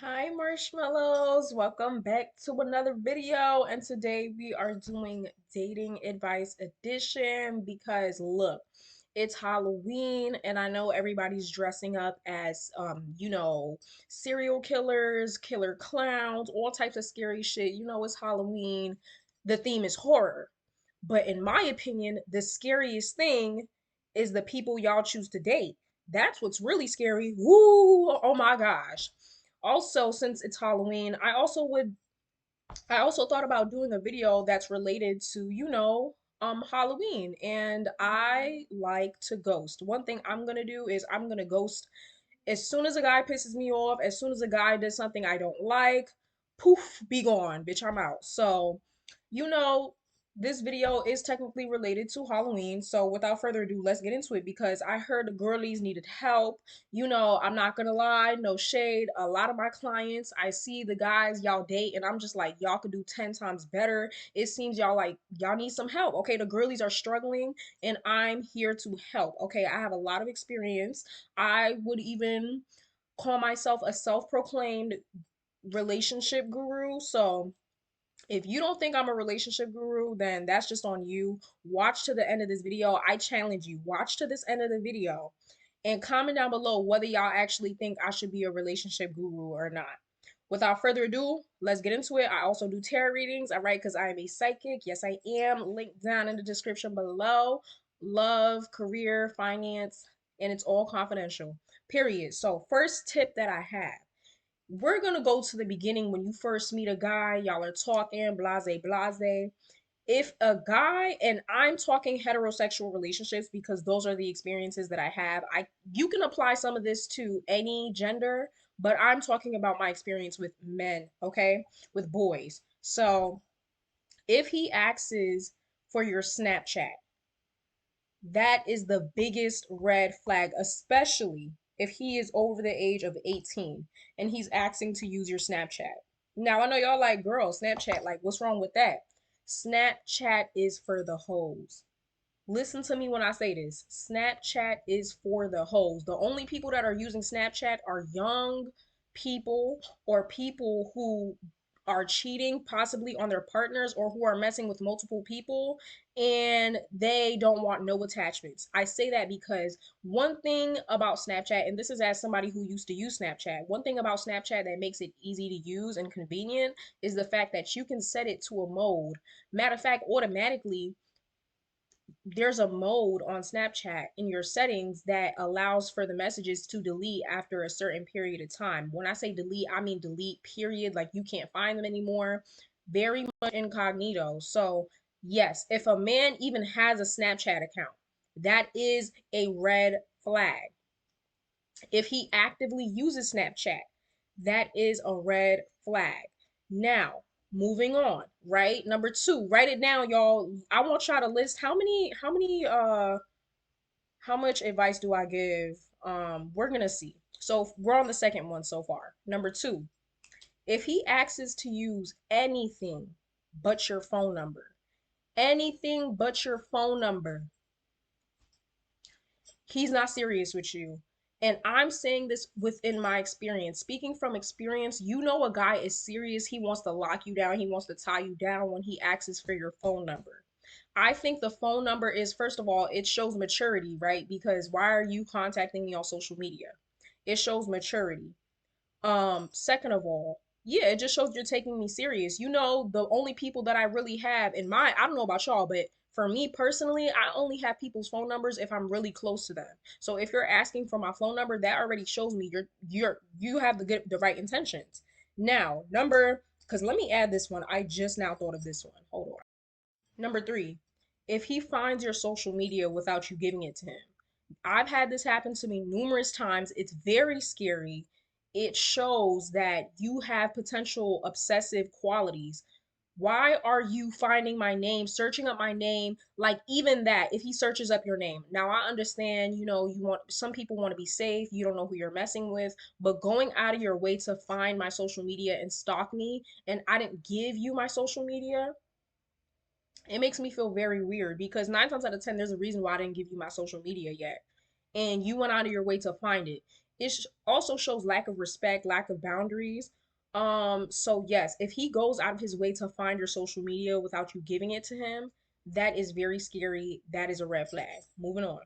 Hi marshmallows, welcome back to another video, and today we are doing dating advice edition because look, it's Halloween and I know everybody's dressing up as serial killers, killer clowns, all types of scary shit. You know it's Halloween. The theme is horror. But in my opinion, the scariest thing is the people y'all choose to date. That's what's really scary. Woo! Oh my gosh. Also, since it's Halloween, I also thought about doing a video that's related to, Halloween. And I like to ghost. One thing I'm gonna do is I'm gonna ghost as soon as a guy pisses me off, as soon as a guy does something I don't like, poof, be gone, bitch, I'm out. So, you know, this video is technically related to Halloween. So, without further ado, let's get into it because I heard the girlies needed help. I'm not gonna lie, no shade. A lot of my clients, I see the guys y'all date, and I'm just like, y'all could do 10 times better. It seems y'all need some help. Okay, the girlies are struggling, and I'm here to help. Okay, I have a lot of experience. I would even call myself a self-proclaimed relationship guru. So if you don't think I'm a relationship guru, then that's just on you. Watch to the end of this video. I challenge you. Watch to this end of the video and comment down below whether y'all actually think I should be a relationship guru or not. Without further ado, let's get into it. I also do tarot readings, all right, because I am a psychic. Yes, I am. Link down in the description below. Love, career, finance, and it's all confidential. Period. So, first tip that I have, we're gonna go to the beginning when you first meet a guy, y'all are talking, blase, blase. If a guy, and I'm talking heterosexual relationships because those are the experiences that I have. You can apply some of this to any gender, but I'm talking about my experience with men, okay? With boys. So if he asks for your Snapchat, that is the biggest red flag, especially if he is over the age of 18 and he's asking to use your Snapchat. Now, I know y'all like, girl, Snapchat, like, what's wrong with that? Snapchat is for the hoes. Listen to me when I say this. Snapchat is for the hoes. The only people that are using Snapchat are young people or people who are cheating possibly on their partners or who are messing with multiple people and they don't want no attachments. I say that because one thing about Snapchat, and this is as somebody who used to use Snapchat, one thing about Snapchat that makes it easy to use and convenient is the fact that you can set it to a mode. Matter of fact, automatically there's a mode on Snapchat in your settings that allows for the messages to delete after a certain period of time. When I say delete, I mean delete, period. Like you can't find them anymore. Very much incognito. So, yes, if a man even has a Snapchat account, that is a red flag. If he actively uses Snapchat, that is a red flag. Now, moving on, right? Number two, write it down, y'all. I want y'all to list how much advice do I give? We're gonna see. So we're on the second one so far. Number two, if he asks to use anything but your phone number, anything but your phone number, he's not serious with you. And I'm saying this within my experience. Speaking from experience, you know a guy is serious. He wants to lock you down. He wants to tie you down when he asks for your phone number. I think the phone number is, first of all, it shows maturity, right? Because why are you contacting me on social media? It shows maturity. Second of all, yeah, it just shows you're taking me serious. You know, the only people that I really have in my, I don't know about y'all, but for me personally, I only have people's phone numbers if I'm really close to them. So if you're asking for my phone number, that already shows me you have the right intentions. Now, because let me add this one. I just now thought of this one. Hold on. Number three, if he finds your social media without you giving it to him. I've had this happen to me numerous times. It's very scary. It shows that you have potential obsessive qualities. Why are you finding my name, searching up my name? Like, even that, if he searches up your name. Now, I understand, some people want to be safe. You don't know who you're messing with, but going out of your way to find my social media and stalk me, and I didn't give you my social media, it makes me feel very weird because nine times out of ten, there's a reason why I didn't give you my social media yet. And you went out of your way to find it. also shows lack of respect, lack of boundaries. So yes, if he goes out of his way to find your social media without you giving it to him, that is very scary. That is a red flag. Moving on.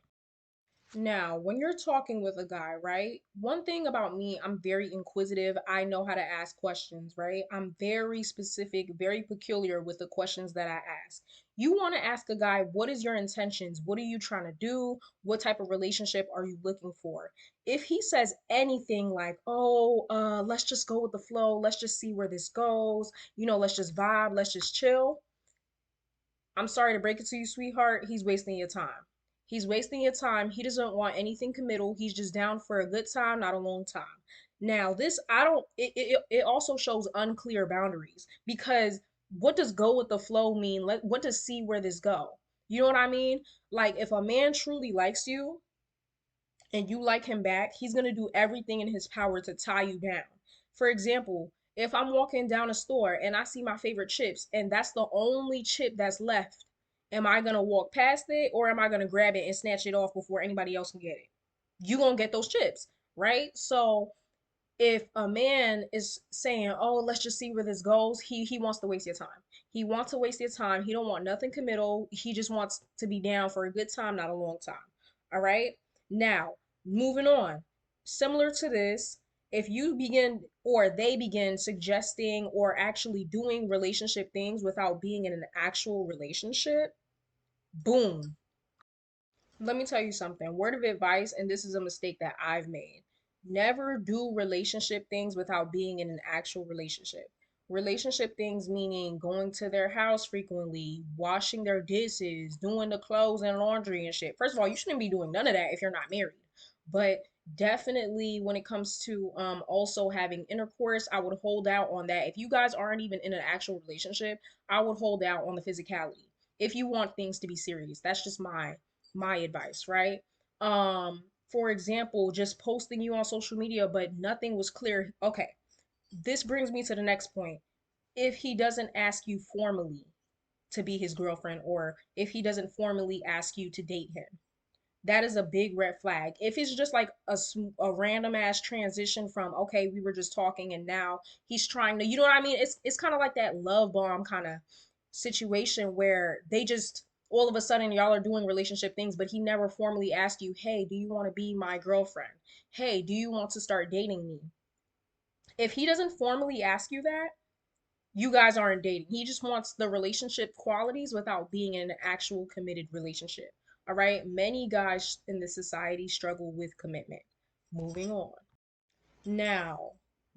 Now, when you're talking with a guy, right? One thing about me, I'm very inquisitive. I know how to ask questions, right? I'm very specific, very peculiar with the questions that I ask. You want to ask a guy, what is your intentions? What are you trying to do? What type of relationship are you looking for? If he says anything like, "Oh, let's just go with the flow. Let's just see where this goes. Let's just vibe, let's just chill." I'm sorry to break it to you, sweetheart. He's wasting your time. He's wasting your time. He doesn't want anything committal. He's just down for a good time, not a long time. Now, this I don't. It also shows unclear boundaries because what does go with the flow mean? What does see where this go? You know what I mean? Like if a man truly likes you, and you like him back, he's going to do everything in his power to tie you down. For example, if I'm walking down a store and I see my favorite chips and that's the only chip that's left, am I going to walk past it or am I going to grab it and snatch it off before anybody else can get it? You going to get those chips, right? So if a man is saying, "Oh, let's just see where this goes," he wants to waste your time. He wants to waste your time. He don't want nothing committal. He just wants to be down for a good time, not a long time. All right? Now, moving on. Similar to this, if you begin or they begin suggesting or actually doing relationship things without being in an actual relationship, boom, let me tell you something. Word of advice, and this is a mistake that I've made. Never do relationship things without being in an actual relationship. Relationship things meaning going to their house frequently, washing their dishes, doing the clothes and laundry and shit. First of all, you shouldn't be doing none of that if you're not married. But definitely when it comes to also having intercourse, I would hold out on that. If you guys aren't even in an actual relationship, I would hold out on the physicality. If you want things to be serious. That's just my advice, right? For example, just posting you on social media, but nothing was clear. Okay, this brings me to the next point. If he doesn't ask you formally to be his girlfriend, or if he doesn't formally ask you to date him, that is a big red flag. If it's just like a random ass transition from okay, we were just talking and now he's trying to, you know what I mean? It's kind of like that love bomb kind of situation where they just all of a sudden y'all are doing relationship things, but he never formally asked you, "Hey, do you want to be my girlfriend? Hey, do you want to start dating me?" If he doesn't formally ask you that, you guys aren't dating. He just wants the relationship qualities without being in an actual committed relationship. All right. Many guys in this society struggle with commitment. Moving on. Now,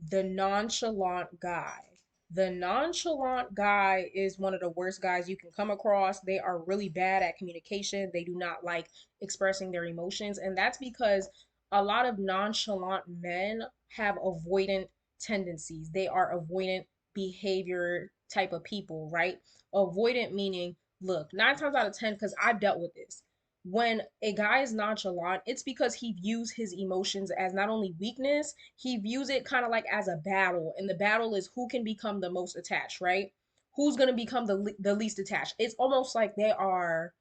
the nonchalant guy. The nonchalant guy is one of the worst guys you can come across. They are really bad at communication. They do not like expressing their emotions. And that's because a lot of nonchalant men have avoidant tendencies. They are avoidant behavior type of people, right? Avoidant meaning, look, 9 times out of 10, because I've dealt with this, when a guy is nonchalant, it's because he views his emotions as not only weakness, he views it kind of like as a battle. And the battle is who can become the most attached, right? Who's going to become the least attached? It's almost like they are,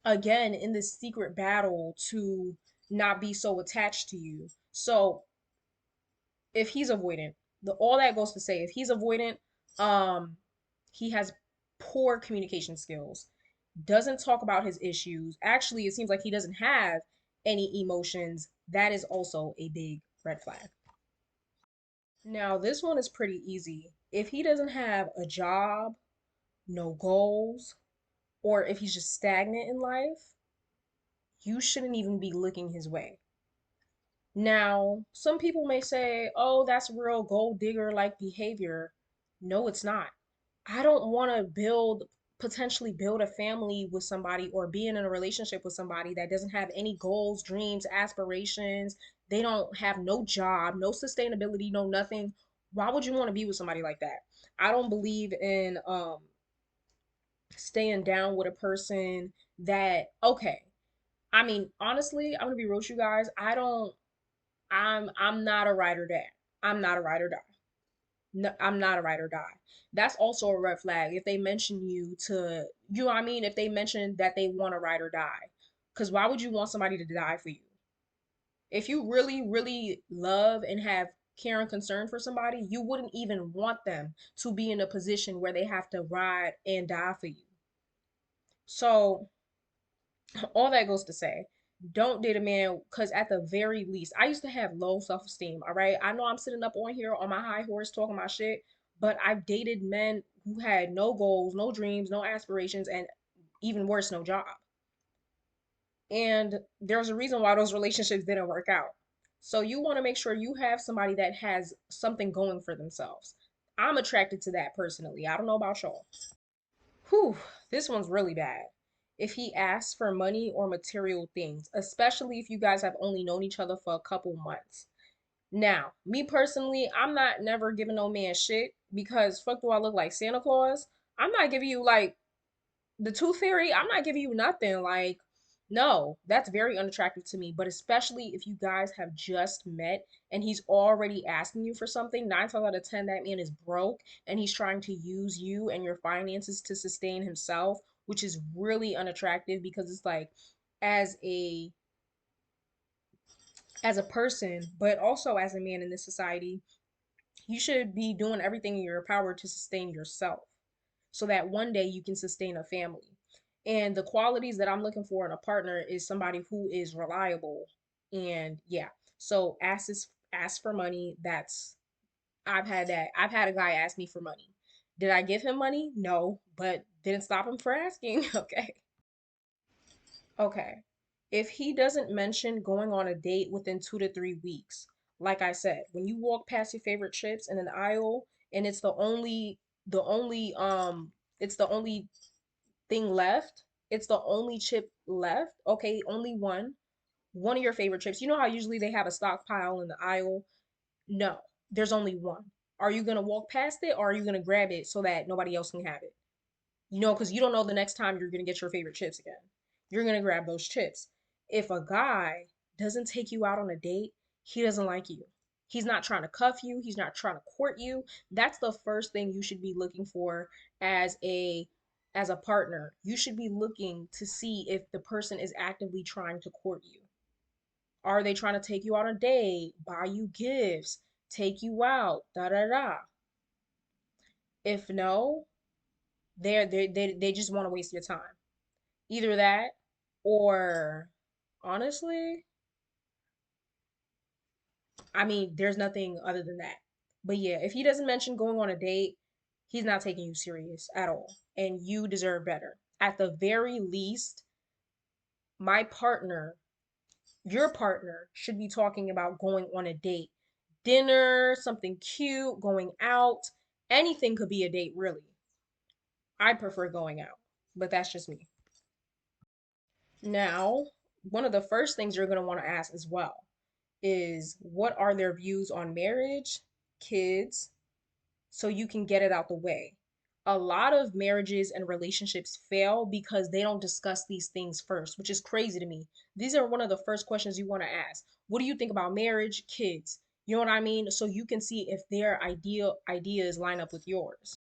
again, in this secret battle to not be so attached to you. So if he's avoidant, all that goes to say, if he's avoidant, um, he has poor communication skills, doesn't talk about his issues. Actually, it seems like he doesn't have any emotions. That is also a big red flag. Now, this one is pretty easy. If he doesn't have a job, no goals, or if he's just stagnant in life, you shouldn't even be looking his way. Now, some people may say, "Oh, that's real gold digger like behavior." No, it's not. I don't want to potentially build a family with somebody or be in a relationship with somebody that doesn't have any goals, dreams, aspirations. They don't have no job, no sustainability, no nothing. Why would you want to be with somebody like that? I don't believe in staying down with a person that okay. I mean, honestly, I'm gonna be real with you guys. I'm not a ride or die. I'm not a ride or die. No, I'm not a ride or die. That's also a red flag. If they mention you to, you know what I mean? If they mention that they want to ride or die. Because why would you want somebody to die for you? If you really, really love and have care and concern for somebody, you wouldn't even want them to be in a position where they have to ride and die for you. So, all that goes to say, don't date a man because at the very least, I used to have low self-esteem. All right. I know I'm sitting up on here on my high horse talking my shit, but I've dated men who had no goals, no dreams, no aspirations, and even worse, no job. And there's a reason why those relationships didn't work out. So you want to make sure you have somebody that has something going for themselves. I'm attracted to that personally. I don't know about y'all. Whew, this one's really bad. If he asks for money or material things, especially if you guys have only known each other for a couple months. Now, me personally, I'm not never giving no man shit because fuck do I look like Santa Claus? I'm not giving you like the tooth fairy, I'm not giving you nothing. Like, no, that's very unattractive to me. But especially if you guys have just met and he's already asking you for something, nine times out of 10, that man is broke and he's trying to use you and your finances to sustain himself, which is really unattractive because it's like, as a as a person, but also as a man in this society, you should be doing everything in your power to sustain yourself so that one day you can sustain a family. And the qualities that I'm looking for in a partner is somebody who is reliable. And yeah, so ask for money. That's I've had that. I've had a guy ask me for money. Did I give him money? No, but didn't stop him for asking. Okay. Okay. If he doesn't mention going on a date within 2 to 3 weeks, like I said, when you walk past your favorite chips in an aisle and the only it's the only thing left, it's the only chip left. Okay, only one of your favorite chips. You know how usually they have a stockpile in the aisle? No, there's only one. Are you gonna walk past it or are you gonna grab it so that nobody else can have it? Because you don't know the next time you're going to get your favorite chips again. You're going to grab those chips. If a guy doesn't take you out on a date, he doesn't like you. He's not trying to cuff you, he's not trying to court you. That's the first thing you should be looking for as a partner. You should be looking to see if the person is actively trying to court you. Are they trying to take you on a date, buy you gifts, take you out, da da da? If no, they just want to waste your time. Either that or honestly, I mean, there's nothing other than that. But yeah, if he doesn't mention going on a date, he's not taking you serious at all. And you deserve better. At the very least, my partner, your partner, should be talking about going on a date. Dinner, something cute, going out. Anything could be a date, really. I prefer going out, but that's just me. Now, one of the first things you're going to want to ask as well is what are their views on marriage, kids, so you can get it out the way. A lot of marriages and relationships fail because they don't discuss these things first, which is crazy to me. These are one of the first questions you want to ask. What do you think about marriage, kids? You know what I mean? So you can see if their ideas line up with yours.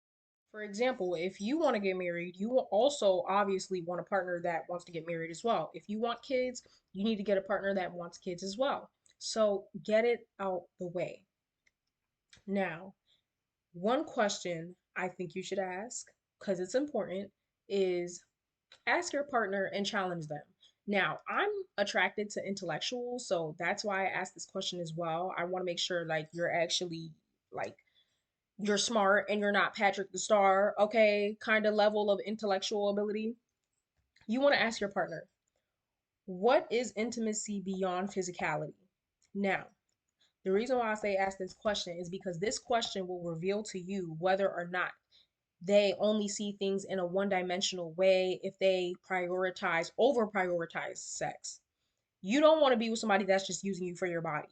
For example, if you want to get married, you will also obviously want a partner that wants to get married as well. If you want kids, you need to get a partner that wants kids as well. So get it out the way. Now, one question I think you should ask, because it's important, is ask your partner and challenge them. Now, I'm attracted to intellectuals, so that's why I asked this question as well. I want to make sure like you're actually like you're smart and you're not Patrick the Star, okay, kind of level of intellectual ability. You want to ask your partner, what is intimacy beyond physicality? Now, the reason why I say ask this question is because this question will reveal to you whether or not they only see things in a one-dimensional way if they over prioritize sex. You don't want to be with somebody that's just using you for your body.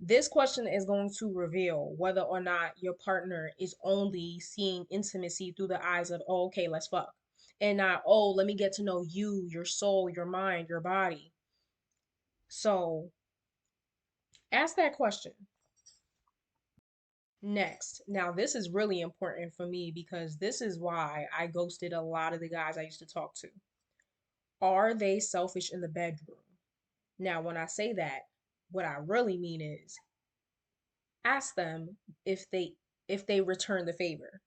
This question is going to reveal whether or not your partner is only seeing intimacy through the eyes of, oh, okay, let's fuck. And not, oh, let me get to know you, your soul, your mind, your body. So ask that question. Next, now this is really important for me because this is why I ghosted a lot of the guys I used to talk to. Are they selfish in the bedroom? Now, when I say that, What I really mean is ask them if they return the favor.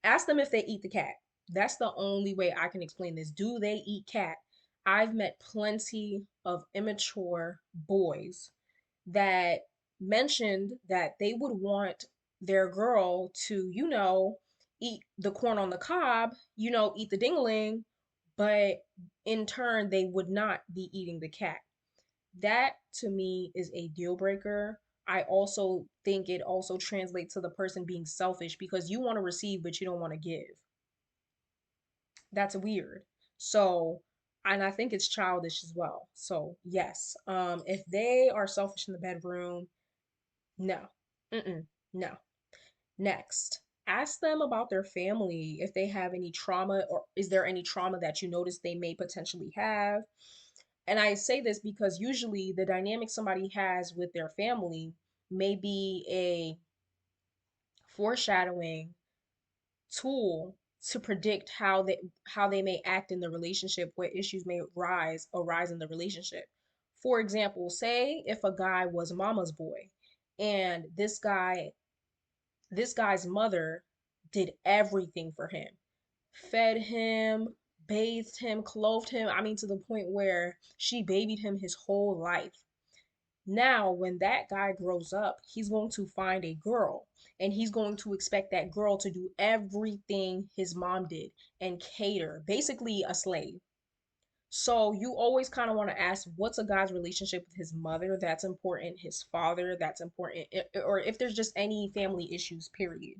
Ask them if they eat the cat. That's the only way I can explain this. Do they eat cat? I've met plenty of immature boys that mentioned that they would want their girl to, eat the corn on the cob, eat the dingling, but in turn, they would not be eating the cat. That to me is a deal breaker. I also think it also translates to the person being selfish because you want to receive, but you don't want to give. That's weird. So, and I think it's childish as well. So, yes, if they are selfish in the bedroom, no, mm-mm, no. Next, ask them about their family, if they have any trauma or is there any trauma that you notice they may potentially have. And I say this because usually the dynamic somebody has with their family may be a foreshadowing tool to predict how they may act in the relationship, what issues may arise in the relationship. For example, say if a guy was mama's boy and this guy's mother did everything for him, fed him, bathed him, clothed him. I mean, to the point where she babied him his whole life. Now, when that guy grows up, he's going to find a girl and he's going to expect that girl to do everything his mom did and cater, basically a slave. So you always kind of want to ask what's a guy's relationship with his mother? That's important. His father, that's important. Or if there's just any family issues, period.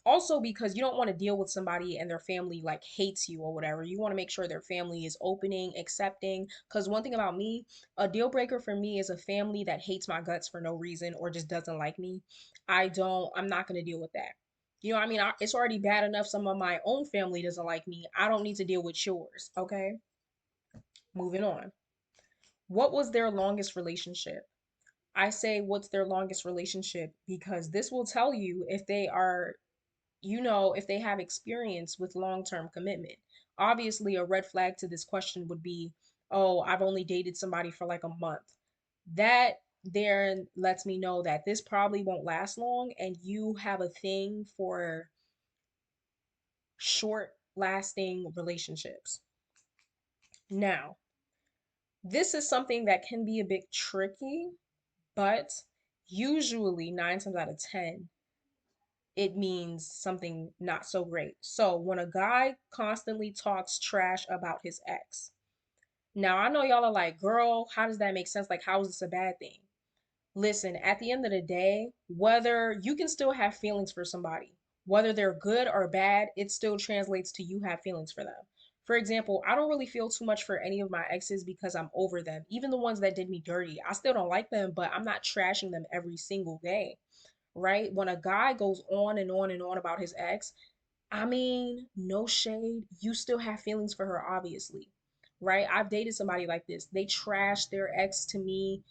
Also because you don't want to deal with somebody and their family like hates you or whatever. You want to make sure their family is opening, accepting. Because one thing about me, a deal breaker for me is a family that hates my guts for no reason or just doesn't like me. I'm not going to deal with that. You know what I mean? It's already bad enough some of my own family doesn't like me. I don't need to deal with yours. Okay, moving on. What was their longest relationship? I say what's their longest relationship because this will tell you if they are, if they have experience with long term commitment. Obviously, a red flag to this question would be, oh, I've only dated somebody for like a month. That there lets me know that this probably won't last long and you have a thing for short lasting relationships. Now, this is something that can be a bit tricky, but usually 9 times out of 10, it means something not so great. So when a guy constantly talks trash about his ex, now I know y'all are like, girl, how does that make sense? Like, how is this a bad thing? Listen, at the end of the day, whether you can still have feelings for somebody, whether they're good or bad, it still translates to you have feelings for them. For example, I don't really feel too much for any of my exes because I'm over them. Even the ones that did me dirty, I still don't like them, but I'm not trashing them every single day, right? When a guy goes on and on and on about his ex, I mean, no shade. You still have feelings for her, obviously, right? I've dated somebody like this. They trashed their ex to me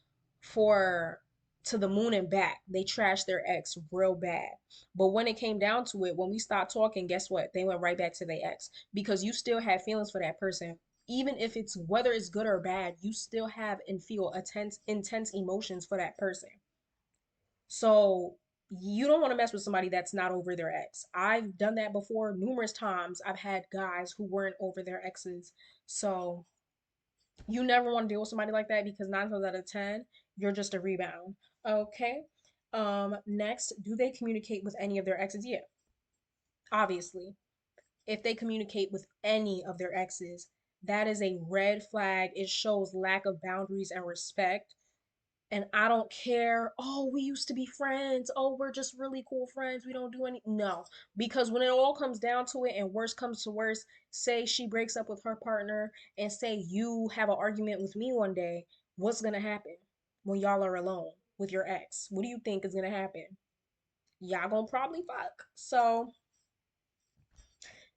for to the moon and back. They trashed their ex real bad. But when it came down to it, when we stopped talking, guess what? They went right back to their ex because you still have feelings for that person. Even if it's whether it's good or bad, you still have and feel intense emotions for that person. So you don't want to mess with somebody that's not over their ex. I've done that before numerous times. I've had guys who weren't over their exes. So you never want to deal with somebody like that because 9 times out of 10, you're just a rebound. Okay. Next, do they communicate with any of their exes? Yeah, obviously. If they communicate with any of their exes, that is a red flag. It shows lack of boundaries and respect. And I don't care. Oh, we used to be friends. Oh, we're just really cool friends. We don't do any. No, because when it all comes down to it and worse comes to worse, say she breaks up with her partner and say you have an argument with me one day, what's going to happen when y'all are alone with your ex? What do you think is going to happen? Y'all going to probably fuck. So,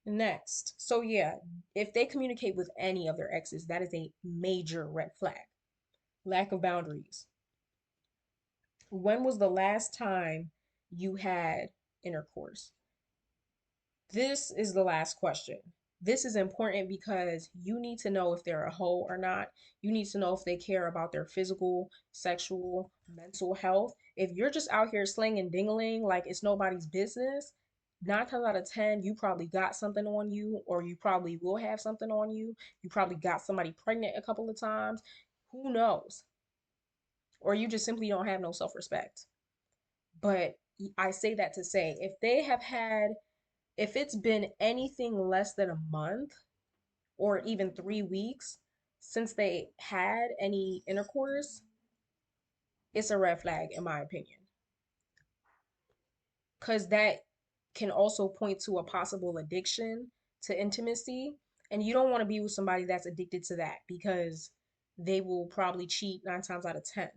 next. So, yeah, if they communicate with any of their exes, that is a major red flag. Lack of boundaries. When was the last time you had intercourse? This is the last question. This is important because you need to know if they're a hoe or not. You need to know if they care about their physical, sexual, mental health. If you're just out here slinging dingling like it's nobody's business, 9 times out of 10, you probably got something on you, or you probably will have something on you. You probably got somebody pregnant a couple of times. Who knows? Or you just simply don't have no self respect. But I say that to say, if it's been anything less than a month or even 3 weeks since they had any intercourse, it's a red flag, in my opinion. Because that can also point to a possible addiction to intimacy. And you don't want to be with somebody that's addicted to that because they will probably cheat 9 times out of 10.